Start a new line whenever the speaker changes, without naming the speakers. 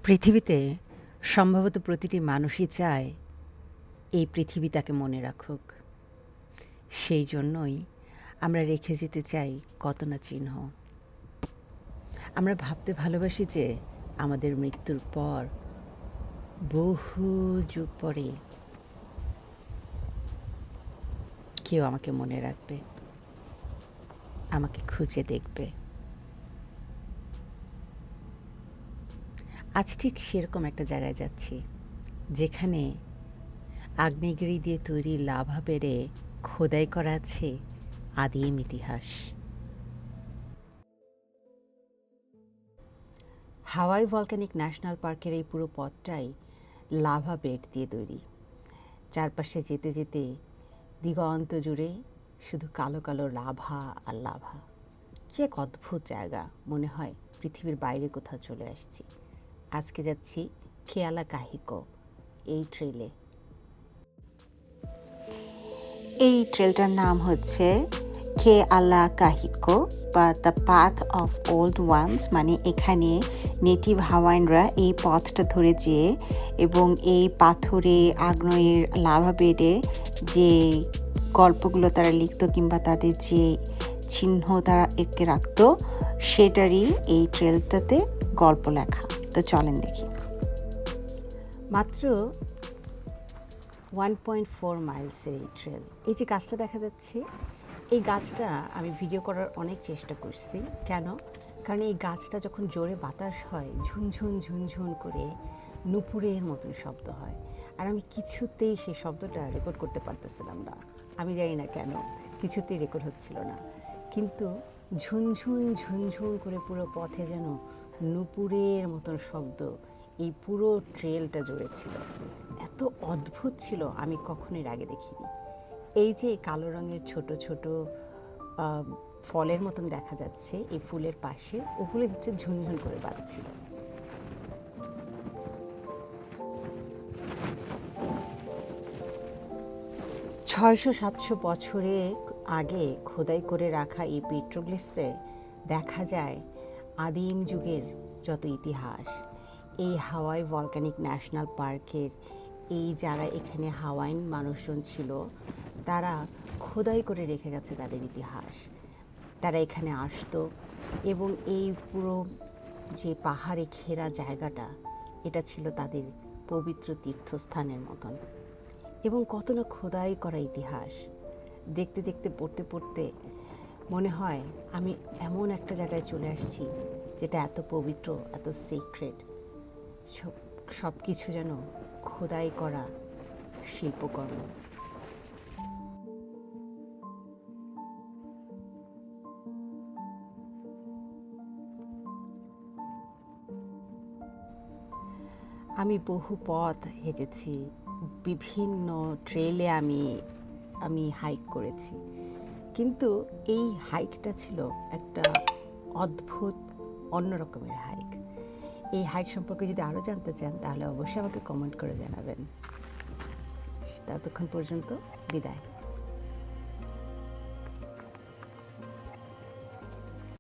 পৃথিবীতে সম্ভবত প্রতিটি মানুষই চায় এই পৃথিবী তাকে মনে রাখুক। সেই জন্যই আমরা রেখে যেতে চাই কত না চিহ্ন। আমরা ভাবতে ভালোবাসি যে আমাদের মৃত্যুর পর, বহু যুগ পরে কেউ আমাকে মনে রাখবে, আমাকে খুঁজে দেখবে। আজ ঠিক সেরকম একটা জায়গায় যাচ্ছি, যেখানে আগ্নেয়গিরি দিয়ে তৈরি লাভা বেড়ে খোদাই করা আছে আদিম ইতিহাস। হাওয়াই ভলক্যানিক ন্যাশনাল পার্কের এই পুরো পথটাই লাভা বেড দিয়ে তৈরি। চারপাশে যেতে যেতে দিগন্ত জুড়ে শুধু কালো কালো লাভা আর লাভা। কি এক অদ্ভুত জায়গা, মনে হয় পৃথিবীর বাইরে কোথাও চলে আসছি। আজকে যাচ্ছি কেয়ালা কাহিকো এই ট্রেলে।
এই ট্রেলটার নাম হচ্ছে কেয়ালা কাহিকো বা the path of old ones, মানে এখানে নেটিভ হাওয়াইনরা এই পথটা ধরে যেয়ে এবং এই পাথরে আগ্নেয়ের লাভা বেডে যে গল্পগুলো তারা লিখত কিংবা তাদের যে চিহ্ন তারা এঁকে রাখত, সেটারই এই ট্রেলটাতে গল্প লেখা। তো চলেন দেখি।
মাত্র 1.4 মাইলসের এই ট্রেল। এই যে গাছটা দেখা যাচ্ছে, এই গাছটা আমি ভিডিও করার অনেক চেষ্টা করছি। কেন? কারণ এই গাছটা যখন জোরে বাতাস হয়, ঝুনঝুন ঝুনঝুন করে নুপুরের মতন শব্দ হয়। আর আমি কিছুতেই সেই শব্দটা রেকর্ড করতে পারতেছিলাম না। আমি জানি না কেন, কিছুতেই রেকর্ড হচ্ছিল না। কিন্তু ঝুনঝুন ঝুনঝুন করে পুরো পথে যেন নুপুরের মতন শব্দ এই পুরো ট্রেলটা জুড়ে ছিল। এত অদ্ভুত ছিল, আমি কখনোই আগে দেখিনি। এই যে কালো রঙের ছোট ছোট ফলের মতন দেখা যাচ্ছে এই ফুলের পাশে, ওগুলো হচ্ছে ঝুনঝুন করে বাজছিল। ছয়শো 700 বছরে আগে খোদাই করে রাখা এই পেট্রোগ্লিফসে দেখা যায় আদিম যুগের যত ইতিহাস। এই হাওয়াই ভলক্যানিক ন্যাশনাল পার্কের এই যারা এখানে হাওয়াইন মানুষজন ছিল, তারা খোদাই করে রেখে গেছে তাদের ইতিহাস। তারা এখানে আসতো এবং এই পুরো যে পাহাড়ে ঘেরা জায়গাটা, এটা ছিল তাদের পবিত্র তীর্থস্থানের মতন। এবং কত না খোদাই করা ইতিহাস দেখতে দেখতে পড়তে পড়তে মনে হয় আমি এমন একটা জায়গায় চলে আসছি যেটা এত পবিত্র, এত সিক্রেট, সব কিছু যেন খোদাই করা শিল্পকর্ম। আমি বহু পথ হেঁটেছি, বিভিন্ন ট্রেলে আমি হাইক করেছি, কিন্তু এই হাইকটা ছিল একটা অদ্ভুত অন্যরকমের হাইক। এই হাইক সম্পর্কে যদি আরও জানতে চান তাহলে অবশ্যই আমাকে কমেন্ট করে জানাবেন। ততক্ষণ পর্যন্ত বিদায়।